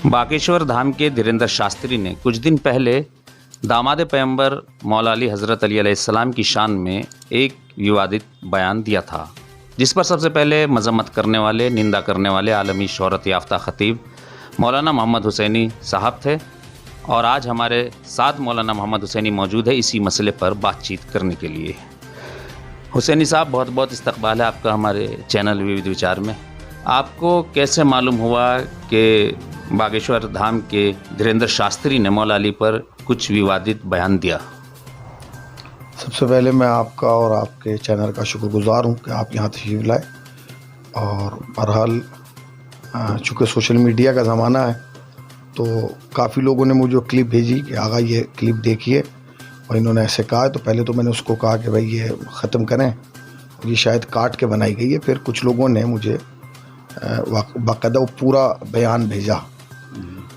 बागेश्वर धाम के धीरेन्द्र शास्त्री ने कुछ दिन पहले दामाद पैगंबर मौला अली हज़रत अली अलैहिस्सलाम की शान में एक विवादित बयान दिया था, जिस पर सबसे पहले मजम्मत करने वाले, निंदा करने वाले आलमी शोहरत याफ्ता ख़तीब मौलाना मोहम्मद हुसैनी साहब थे। और आज हमारे साथ मौलाना मोहम्मद हुसैनी मौजूद है इसी मसले पर बातचीत करने के लिए। हुसैनी साहब, बहुत बहुत इस्तकबाल है आपका हमारे चैनल विविध विचार में। आपको कैसे मालूम हुआ कि बागेश्वर धाम के धीरेन्द्र शास्त्री ने मौला अली पर कुछ विवादित बयान दिया? सबसे पहले मैं आपका और आपके चैनल का शुक्रगुजार हूँ कि आप यहाँ तशरीफ़ लाए। और बहरहाल चूँकि सोशल मीडिया का ज़माना है तो काफ़ी लोगों ने मुझे क्लिप भेजी कि आगा ये क्लिप देखिए, और इन्होंने ऐसे कहा। तो पहले तो मैंने उसको कहा कि भाई ये ख़त्म करें, ये शायद काट के बनाई गई है। फिर कुछ लोगों ने मुझे बाकायदा वो पूरा बयान भेजा,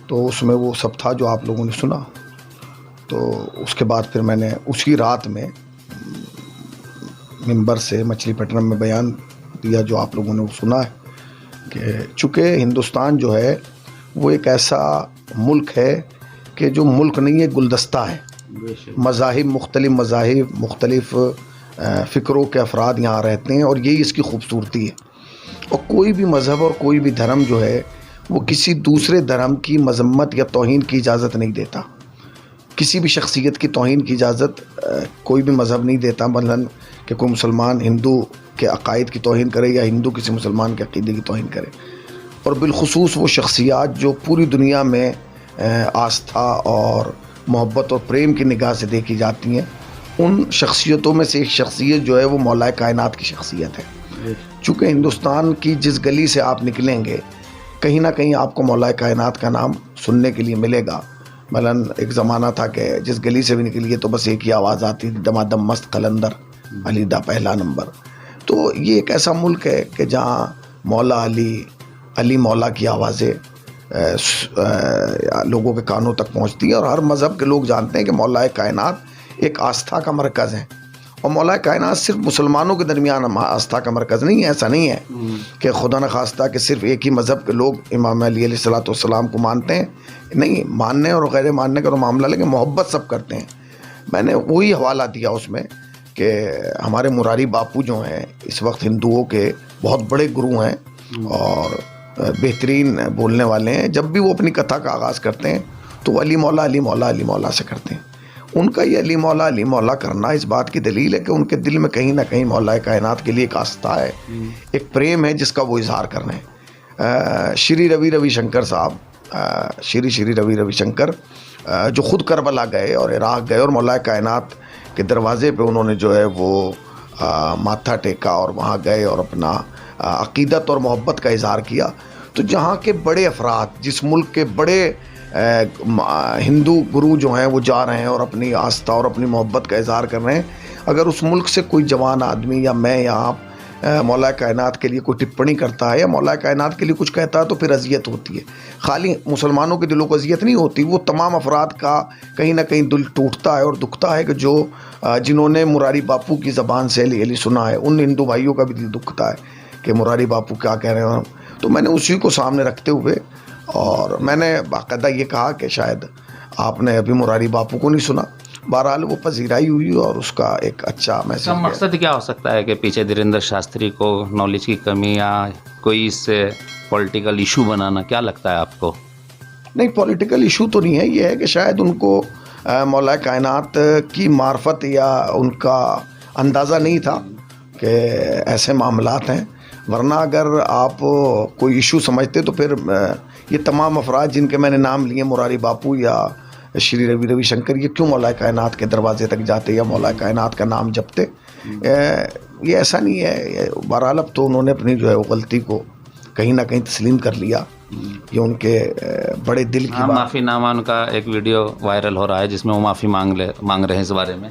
तो उसमें वो सब था जो आप लोगों ने सुना। तो उसके बाद फिर मैंने उसी रात में मिंबर से मछलीपट्टनम में बयान दिया जो आप लोगों ने वो सुना है कि चूँकि हिंदुस्तान जो है वो एक ऐसा मुल्क है कि जो मुल्क नहीं है, गुलदस्ता है। मज़ाहिब मुख्तलिफ़ फ़िक्रों के अफराद यहाँ रहते हैं, और यही इसकी खूबसूरती है। और कोई भी मज़हब और कोई भी धर्म जो है वो किसी दूसरे धर्म की मजम्मत या तौहीन की इजाज़त नहीं देता। किसी भी शख्सियत की तौहीन की इजाज़त कोई भी मज़हब नहीं देता। मसलन कि कोई मुसलमान हिंदू के अकायद की तौहीन करे या हिंदू किसी मुसलमान के अक़ीदे की तौहीन करे। और बिलखुसूस वो शख्सियात जो पूरी दुनिया में आस्था और मोहब्बत और प्रेम की निगाह से देखी जाती हैं, उन शख्सियतों में से एक शख्सियत जो है वो मौलाए कायनात की शख्सियत है। चूँकि हिंदुस्तान की जिस गली से आप निकलेंगे कहीं ना कहीं आपको मौलाए कायनात का नाम सुनने के लिए मिलेगा। मसलन एक ज़माना था कि जिस गली से भी निकलिए तो बस एक ही आवाज़ आती थी, दमादम मस्त कलंदर अलीदा पहला नंबर। तो ये एक ऐसा मुल्क है कि जहाँ मौला अली मौला की आवाज़ें लोगों के कानों तक पहुँचती हैं। और हर मज़हब के लोग जानते हैं कि मौलाए कायनात एक आस्था का मरकज़ है। और मौलाए कायनात सिर्फ मुसलमानों के दरमियान आस्था का मरकज़ नहीं है। ऐसा नहीं है कि खुदा न खास्ता कि सिर्फ एक ही मज़हब के लोग इमाम अली अलैहिस्सलाम को मानते हैं। नहीं, मानने और गैर मानने का तो मामला, लेकिन मोहब्बत सब करते हैं। मैंने वही हवाला दिया उसमें कि हमारे मुरारी बापू जो हैं इस वक्त हिंदुओं के बहुत बड़े गुरु हैं और बेहतरीन बोलने वाले हैं। जब भी वो अपनी कथा का आगाज़ करते हैं तो अली मौला अली मौला अली मौला से करते हैं। उनका ये अली मौला करना इस बात की दलील है कि उनके दिल में कहीं ना कहीं मौलाए कायनात के लिए एक आस्था है, एक प्रेम है जिसका वो इजहार कर रहे हैं। श्री रविशंकर साहब, श्री रविशंकर जो ख़ुद करबला गए और इराक़ गए और मौलाए कायनात के दरवाज़े पे उन्होंने जो है वो माथा टेका और वहाँ गए और अपना अक़ीदत और मोहब्बत का इजहार किया। तो जहाँ के बड़े अफराद, जिस मुल्क के बड़े हिंदू गुरु जो हैं वो जा रहे हैं और अपनी आस्था और अपनी मोहब्बत का इजहार कर रहे हैं, अगर उस मुल्क से कोई जवान आदमी या मैं या आप मौलाए कायनात के लिए कोई टिप्पणी करता है या मौलाए कायनात के लिए कुछ कहता है तो फिर अजियत होती है। खाली मुसलमानों के दिलों को अजियत नहीं होती, वो तमाम अफराद का कहीं ना कहीं दिल टूटता है और दुखता है कि जो जिन्होंने मुरारी बापू की ज़बान से अली सुना है, उन हिंदू भाइयों का भी दिल दुखता है कि मुरारी बापू क्या कह रहे हैं। तो मैंने उसी को सामने रखते हुए और मैंने बाकायदा ये कहा कि शायद आपने अभी मुरारी बापू को नहीं सुना। बहरहाल वो पजीराई हुई और उसका एक अच्छा मैसेज। इसका मकसद क्या हो सकता है कि पीछे धीरेन्द्र शास्त्री को नॉलेज की कमी या कोई इससे पॉलिटिकल इशू बनाना, क्या लगता है आपको? नहीं, पॉलिटिकल इशू तो नहीं है। ये है कि शायद उनको मौलाए कायनात की मार्फत या उनका अंदाज़ा नहीं था कि ऐसे मामलात हैं। वरना अगर आप कोई इशू समझते तो फिर ये तमाम अफराद जिनके मैंने नाम लिए, मुरारी बापू या श्री रविशंकर, ये क्यों मौलाए कायनात के दरवाजे तक जाते या मौलाए कायनात का नाम जपते? ये ऐसा नहीं है। बहरहाल अब तो उन्होंने अपनी जो है वो गलती को कहीं ना कहीं तस्लीम कर लिया। ये उनके बड़े दिल की बात। माफ़ीनामा उनका एक वीडियो वायरल हो रहा है जिसमें वो माफ़ी मांग रहे हैं इस बारे में।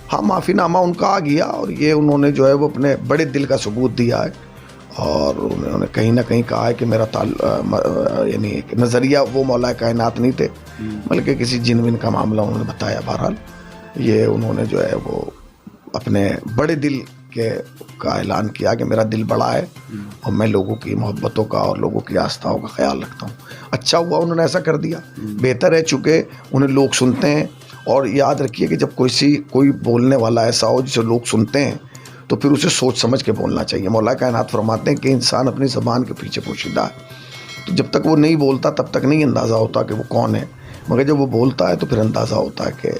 हाँ, माफ़ीनामा उनका आ गया और ये उन्होंने जो है वो अपने बड़े दिल का सबूत दिया है। और उन्होंने कहीं ना कहीं कहा है कि मेरा यानी नज़रिया वो मौलाए कायनात नहीं थे, बल्कि किसी जिन का मामला उन्होंने बताया। बहरहाल ये उन्होंने जो है वो अपने बड़े दिल کہ کا اعلان کیا کہ میرا دل بڑا ہے اور میں لوگوں کی محبتوں کا اور لوگوں کی آستھاؤں کا خیال رکھتا ہوں. اچھا ہوا انہوں نے ایسا کر دیا, بہتر ہے, چونکہ انہیں لوگ سنتے ہیں. اور یاد رکھیے کہ جب کوئی بولنے والا ایسا ہو جسے لوگ سنتے ہیں تو پھر اسے سوچ سمجھ کے بولنا چاہیے. مولا کائنات فرماتے ہیں کہ انسان اپنی زبان کے پیچھے پوشیدہ ہے, تو جب تک وہ نہیں بولتا تب تک نہیں اندازہ ہوتا کہ وہ کون ہے, مگر جب وہ بولتا ہے تو پھر اندازہ ہوتا ہے کہ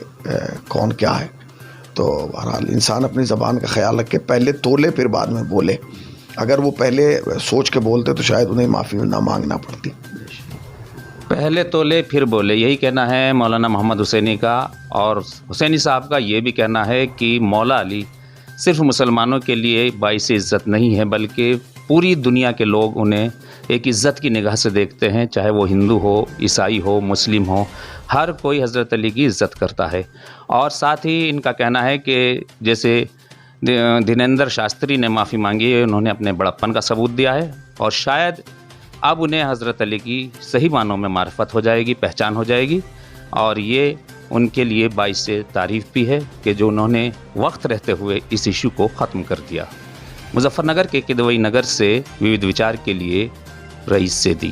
کون کیا ہے. تو بہرحال انسان اپنی زبان کا خیال رکھے, پہلے تولے پھر بعد میں بولے. اگر وہ پہلے سوچ کے بولتے تو شاید انہیں معافی نہ مانگنا پڑتی. پہلے تولے پھر بولے, یہی کہنا ہے مولانا محمد حسینی کا. اور حسینی صاحب کا یہ بھی کہنا ہے کہ مولا علی صرف مسلمانوں کے لیے باعث عزت نہیں ہے, بلکہ پوری دنیا کے لوگ انہیں ایک عزت کی نگاہ سے دیکھتے ہیں, چاہے وہ ہندو ہو, عیسائی ہو, مسلم ہو, ہر کوئی حضرت علی کی عزت کرتا ہے. اور ساتھ ہی ان کا کہنا ہے کہ جیسے دھنیندر شاستری نے معافی مانگی ہے, انہوں نے اپنے بڑپن کا ثبوت دیا ہے, اور شاید اب انہیں حضرت علی کی صحیح معنوں میں معرفت ہو جائے گی, پہچان ہو جائے گی. اور یہ ان کے لیے باعث تعریف بھی ہے کہ جو انہوں نے وقت رہتے ہوئے اس ایشو کو ختم کر دیا. مظفر نگر کے کدوئی نگر سے ووید وچار کے لیے رئیس سیدھی.